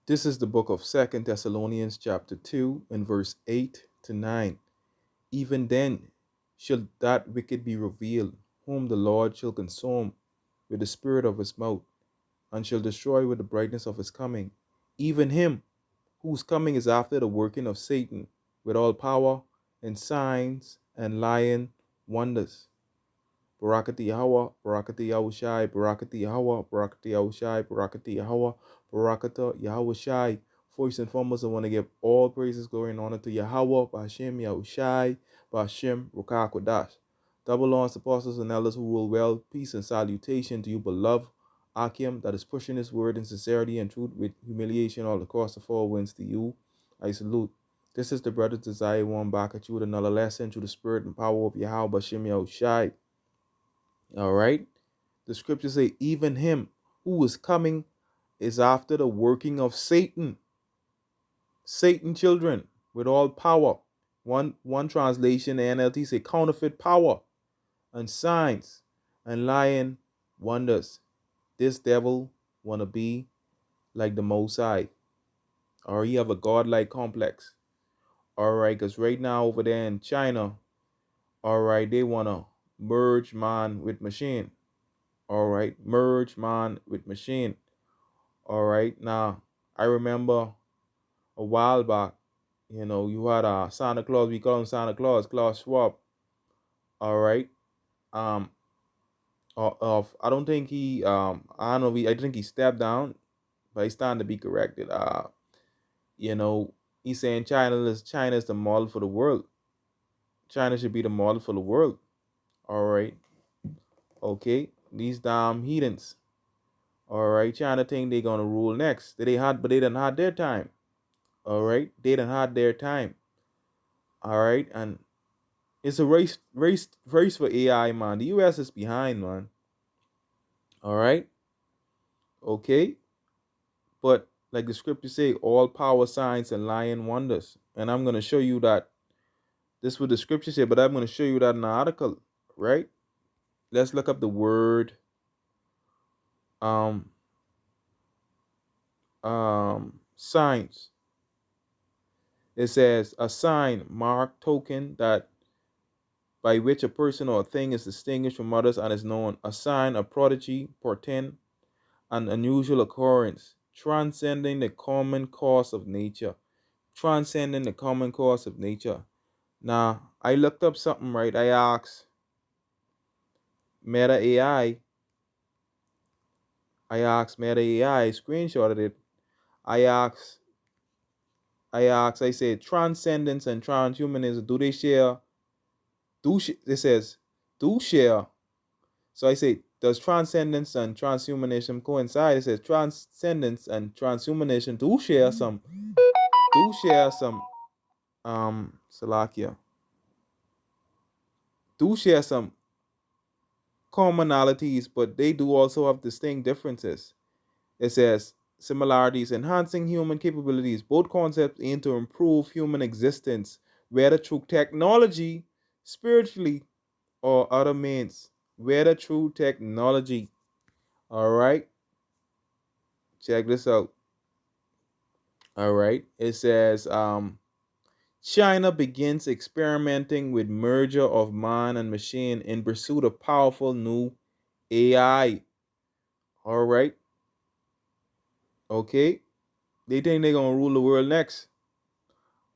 This is the book of Second Thessalonians chapter 2 and verse 8 to 9. Even then shall that wicked be revealed, whom the Lord shall consume with the spirit of his mouth, and shall destroy with the brightness of his coming. Even him whose coming is after the working of Satan, with all power and signs and lying wonders. Barakati Yahweh, Barakati Yahushai, Barakati Yahweh, Barakati Yahushai, Barakati Yahweh, Barakata Yahushai. First and foremost, I want to give all praises, glory, and honor to Yahweh, Ba'ashem Yahushai, Ba'ashem Rukakwadash. Double lawns, apostles, and elders who rule well, peace and salutation to you, beloved Akim, that is pushing his word in sincerity and truth with humiliation all across the four winds to you. I salute. This is the brother's desire, one back at you with another lesson through the spirit and power of Yahweh, Ba'ashem Yahushai. All right. The scriptures say, even him who is coming is after the working of Satan. Satan children with all power. One translation, the NLT say counterfeit power and signs and lying wonders. This devil wanna be like the Most High, or he have a godlike complex. All right, because right now over there in China, all right, they wanna merge man with machine. All right, merge man with machine. All right, now I remember a while back, you had a Santa Claus. We call him Santa Claus, Klaus Schwab. All right, um, of I don't think he, I don't know, I think he stepped down, but he's starting to be corrected. You know, he's saying China is the model for the world. China should be the model for the world. All right, okay, these damn heathens. All right, China think they gonna rule next. But they done had their time. All right, they done had their time. All right, and it's a race for AI, man. The US is behind, man. All right, okay, but like the scripture say, all power, signs, and lying wonders. And I'm gonna show you that this is what the scripture say, but I'm gonna show you that in the article, right? Let's look up the word um signs. It says a sign, mark, token that by which a person or a thing is distinguished from others and is known. A sign, a prodigy, portent, an unusual occurrence, transcending the common course of nature. Transcending the common course of nature. Now, I looked up something, right? I asked Meta AI, I screenshotted it. I asked, I said, transcendence and transhumanism, do they share? It says, do share. So I say, does transcendence and transhumanism coincide? It says transcendence and transhumanism do share some Salakia, do share some commonalities, but they do also have distinct differences. It says similarities, enhancing human capabilities. Both concepts aim to improve human existence, whether through technology, spiritually, or other means. Whether through technology. All right, check this out. All right, it says China begins experimenting with merger of man and machine in pursuit of powerful new AI. All right, okay. They think they're gonna rule the world next.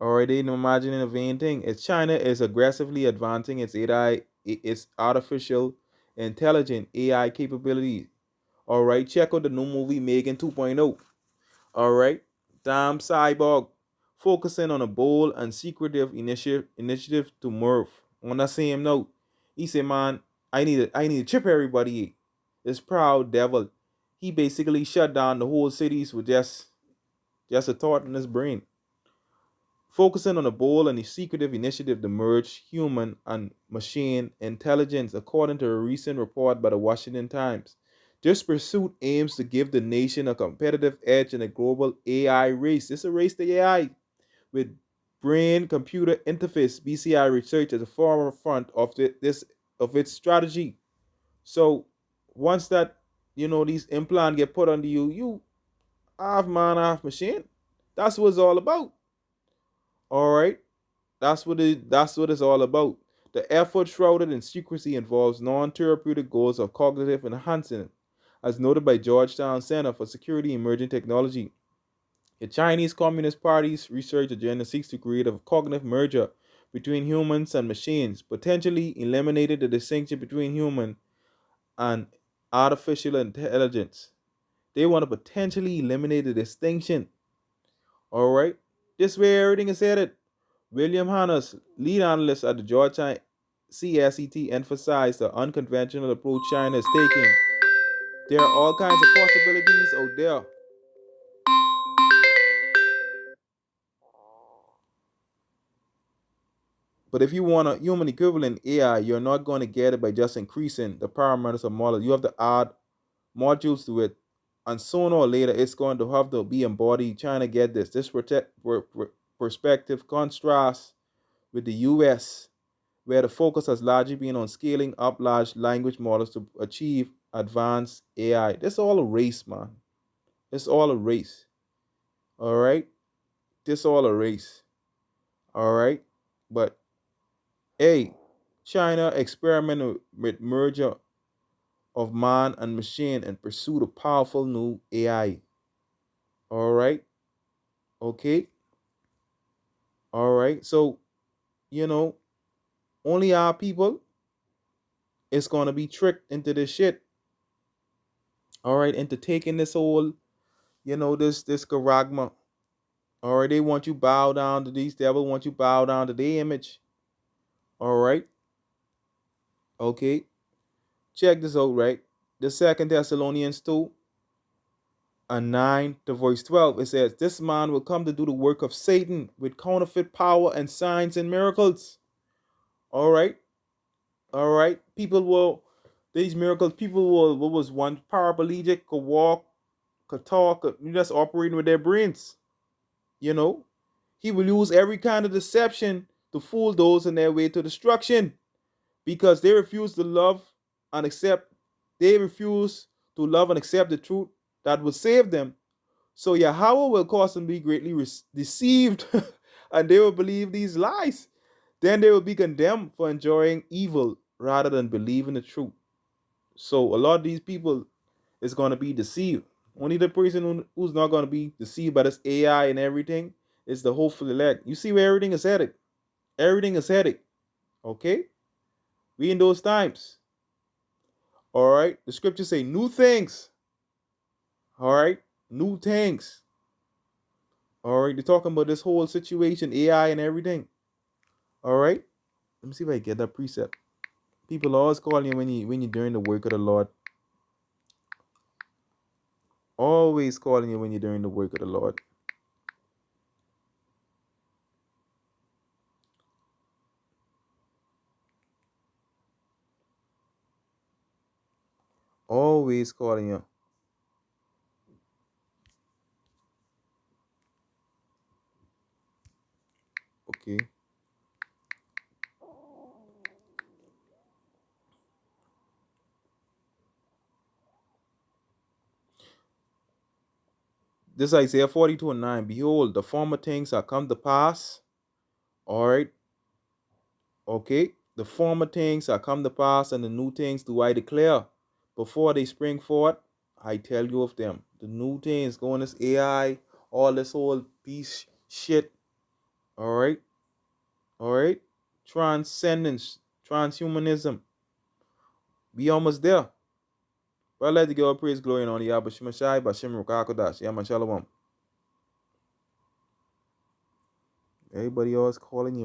All right, they imagining a vain thing. It's China is aggressively advancing its artificial intelligent AI capabilities. All right, check out the new movie Megan 2.0. All right, damn cyborg, focusing on a bold and secretive initiative to Murph. On that same note, he said, "Man, I need to chip everybody. This proud devil, he basically shut down the whole cities with just a thought in his brain." Focusing on a bold and secretive initiative to merge human and machine intelligence, according to a recent report by the Washington Times. This pursuit aims to give the nation a competitive edge in a global AI race. It's a race to AI with brain computer interface BCI research at the forefront of its strategy. So once that these implants get put onto you, half man, half machine. That's what it's all about. All right. That's what it's all about. The effort shrouded in secrecy involves non-therapeutic goals of cognitive enhancement, as noted by Georgetown Center for Security and Emerging Technology. The Chinese Communist Party's research agenda seeks to create a cognitive merger between humans and machines, potentially eliminating the distinction between human and artificial intelligence. They want to potentially eliminate the distinction. All right, this way everything is headed. William Hannes, lead analyst at the Georgetown CSET, emphasized the unconventional approach China is taking. There are all kinds of possibilities out there. But if you want a human equivalent AI, you're not going to get it by just increasing the parameters of model. You have to add modules to it. And sooner or later, it's going to have to be embodied. Trying to get this. This perspective contrasts with the US, where the focus has largely been on scaling up large language models to achieve advanced AI. This all a race, man. It's all a race. All right? This all a race. All right? But hey, China experimented with merger of man and machine in pursuit of powerful new AI. All right? Okay? All right? So, you know, only our people is going to be tricked into this shit. All right? Into taking this whole, this charagma. All right? They want you bow down to these devils, want you bow down to their image. All right? Okay? Check this out, right? The second Thessalonians 2 and 9 to verse 12, it says, this man will come to do the work of Satan with counterfeit power and signs and miracles. All right? All right? These miracles, people will, what was one paraplegic, could walk, could talk, just operating with their brains. You know? He will use every kind of deception to fool those in their way to destruction because they refuse to love and accept, they refuse to love and accept the truth that will save them. So Yahweh will cause them to be greatly deceived and they will believe these lies. Then they will be condemned for enjoying evil rather than believing the truth. So a lot of these people is going to be deceived. Only the person who's not going to be deceived by this AI and everything is the hopeful elect. You see where everything is headed. Everything is headed. Okay? We in those times. All right? The scriptures say new things. All right? New things. All right? They're talking about this whole situation, AI and everything. All right? Let me see if I get that precept. People always calling you when you're doing the work of the Lord. Always calling you when you're doing the work of the Lord. Always calling you. Okay. This is Isaiah 42 and 9. Behold, the former things are come to pass. All right. Okay. The former things are come to pass, and the new things do I declare. Before they spring forth, I tell you of them. The new things going this AI, all this whole piece shit. All right. All right. Transcendence, transhumanism. We almost there. But I'd like to give all praise, glory, and honor. Yabashimashai, Bashim Rukakodash. Yaman Shalom. Everybody else calling you.